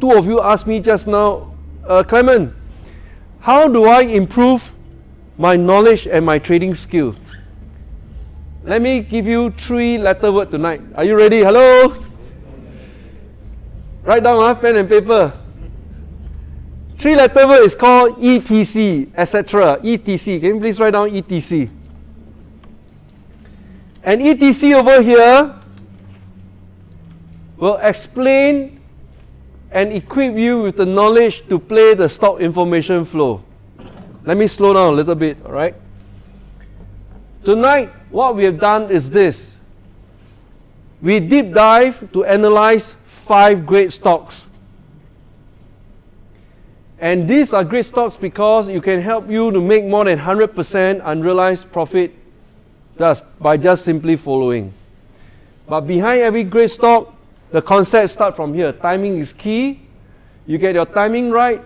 two of you asked me just now, Clemen, how do I improve my knowledge and my trading skill? Let me give you 3-letter word tonight. Are you ready? Hello? Write down pen and paper. 3-letter word is called ETC, etc. ETC. Can you please write down ETC? And ETC over here will explain and equip you with the knowledge to play the stock information flow. Let me slow down a little bit, alright? Tonight, what we have done is this. We deep dive to analyze 5 great stocks. And these are great stocks because you can help you to make more than 100% unrealized profit by just simply following. But behind every great stock, the concept starts from here. Timing is key. You get your timing right.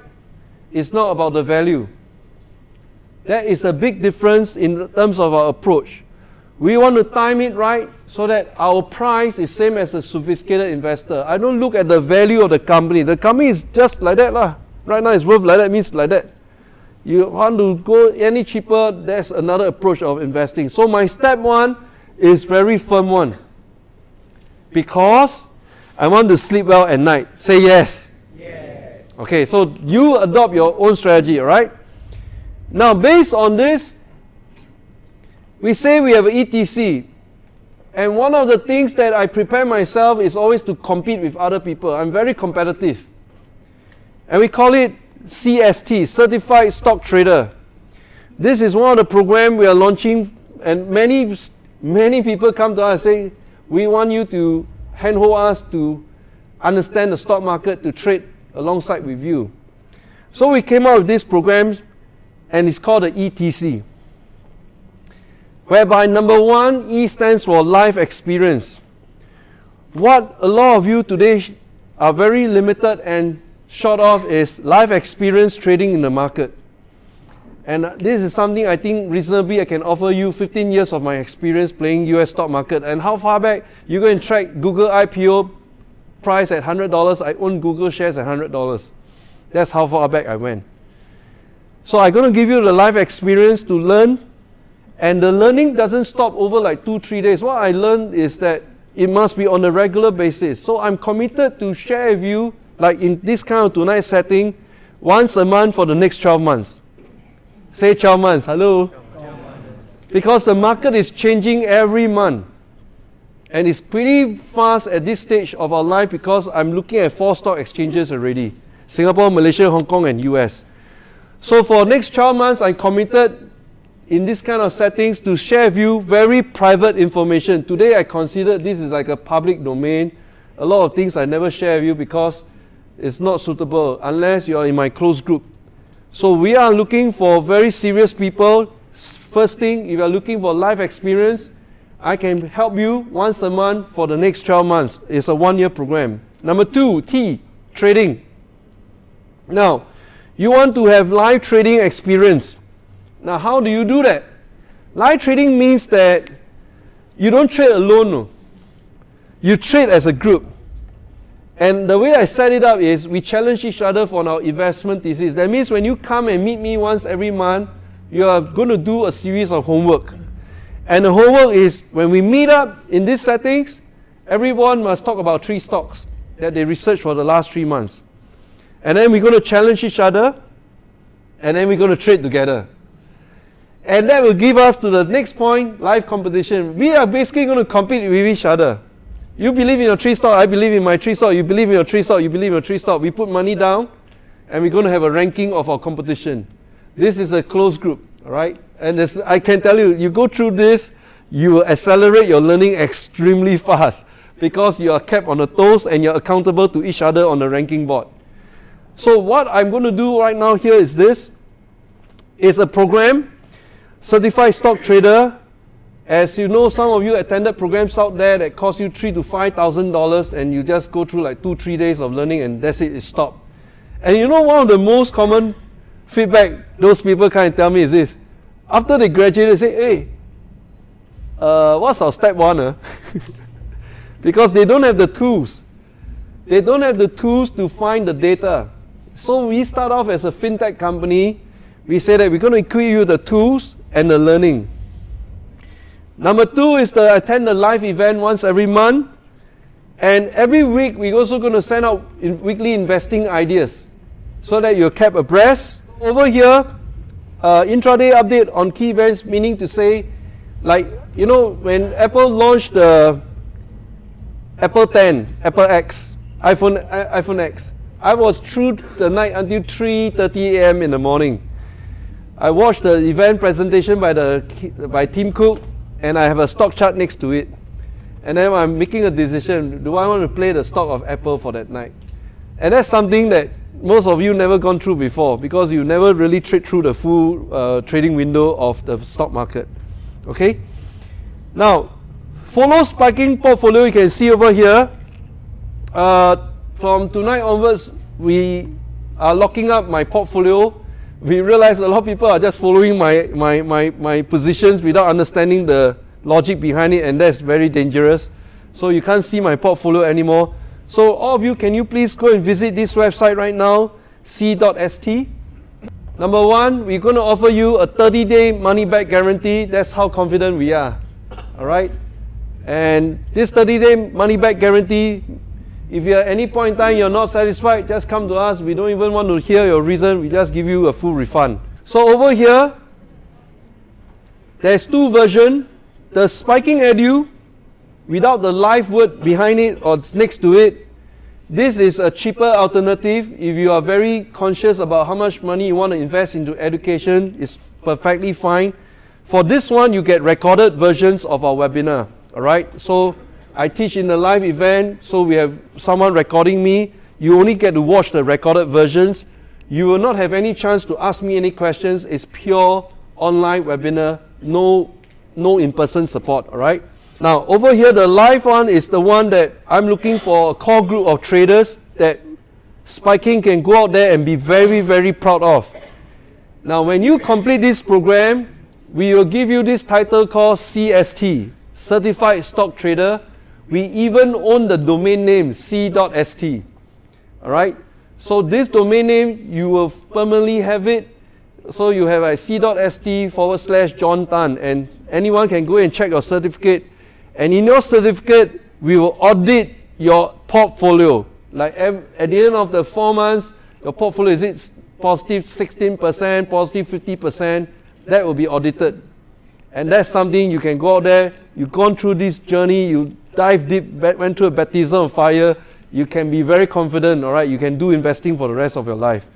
It's not about the value. That is a big difference in terms of our approach. We want to time it right so that our price is same as a sophisticated investor. I don't look at the value of the company. The company is just like that lah. Right now it's worth like that, means like that. You want to go any cheaper, that's another approach of investing. So my step 1 is very firm one. Because I want to sleep well at night. Say yes. Yes. Okay, so you adopt your own strategy, alright? Now based on this, we say we have an ETC. And one of the things that I prepare myself is always to compete with other people. I'm very competitive. And we call it CST, Certified Stock Trader. This is one of the programs we are launching, and many people come to us and say, we want you to handhold us to understand the stock market, to trade alongside with you. So we came out with this program, and it's called the ETC. Whereby number 1, E stands for life experience. What a lot of you today are very limited and short of is life experience trading in the market. And this is something I think reasonably I can offer you 15 years of my experience playing US stock market. And how far back? You go and track Google IPO price at $100. I own Google shares at $100. That's how far back I went. So I'm going to give you the life experience to learn. And the learning doesn't stop over like 2-3 days. What I learned is that it must be on a regular basis. So I'm committed to share with you, like in this kind of tonight setting, once a month for the next 12 months. Say 12 months. Hello? 12 months. Because the market is changing every month. And it's pretty fast at this stage of our life because I'm looking at 4 stock exchanges already. Singapore, Malaysia, Hong Kong and US. So for next 12 months, I'm committed in this kind of settings to share with you very private information. Today I consider this is like a public domain. A lot of things I never share with you because it's not suitable unless you are in my close group. So we are looking for very serious people. First thing, if you are looking for life experience, I can help you once a month for the next 12 months. It's a 1-year program. Number 2, T, trading. Now, you want to have live trading experience. Now, how do you do that? Live trading means that you don't trade alone. No. You trade as a group. And the way I set it up is we challenge each other for our investment thesis. That means when you come and meet me once every month, you are going to do a series of homework. And the homework is when we meet up in these settings, everyone must talk about 3 stocks that they researched for the last 3 months. And then we're going to challenge each other, and then we're going to trade together. And that will give us to the next point, live competition. We are basically going to compete with each other. You believe in your 3 stock, I believe in my 3 stock, you believe in your 3 stock, you believe in your 3 stock. We put money down, and we're going to have a ranking of our competition. This is a closed group, all right? And I can tell you, you go through this, you will accelerate your learning extremely fast because you are kept on the toes and you're accountable to each other on the ranking board. So what I'm going to do right now here is this. It's a program, Certified Stock Trader. As you know, some of you attended programs out there that cost you $3,000 to $5,000 and you just go through like 2-3 days of learning and that's it, it's stopped. And you know one of the most common feedback those people kind of tell me is this. After they graduate, they say, hey, what's our step 1? Because they don't have the tools. They don't have the tools to find the data. So we start off as a fintech company. We say that we're going to equip you the tools and the learning. Number 2 is to attend the live event once every month. And every week, we're also going to send out weekly investing ideas so that you're kept abreast. Over here, intraday update on key events, meaning to say, like, you know, when Apple launched the Apple 10, Apple X, iPhone X, I was through the night until 3:30 a.m. in the morning. I watched the event presentation by Tim Cook, and I have a stock chart next to it. And then I'm making a decision, do I want to play the stock of Apple for that night? And that's something that most of you never gone through before, because you never really trade through the full trading window of the stock market. Okay? Now, follow spiking portfolio, you can see over here. From tonight onwards, we are locking up my portfolio. We realize a lot of people are just following my positions without understanding the logic behind it, and that's very dangerous. So you can't see my portfolio anymore. So all of you, can you please go and visit this website right now, c.st. Number 1, we're going to offer you a 30-day money-back guarantee. That's how confident we are. All right? And this 30-day money-back guarantee, if you at any point in time you're not satisfied, just come to us. We don't even want to hear your reason. We just give you a full refund. So over here, there's 2 versions. The spiking EDU, without the live word behind it or next to it, this is a cheaper alternative. If you are very conscious about how much money you want to invest into education, it's perfectly fine. For this one, you get recorded versions of our webinar. All right? So I teach in a live event, so we have someone recording me. You only get to watch the recorded versions. You will not have any chance to ask me any questions. It's pure online webinar, no in-person support, all right? Now, over here, the live one is the one that I'm looking for a core group of traders that Spiking can go out there and be very, very proud of. Now, when you complete this program, we will give you this title called CST, Certified Stock Trader. We even own the domain name c.st. All right? So this domain name, you will permanently have it. So you have a c.st/John Tan, and anyone can go and check your certificate. And in your certificate, we will audit your portfolio. Like at the end of the 4 months, your portfolio, is it positive 16%, positive 50%? That will be audited. And that's something you can go out there, you've gone through this journey, you dive deep, went through a baptism of fire, you can be very confident, all right? You can do investing for the rest of your life.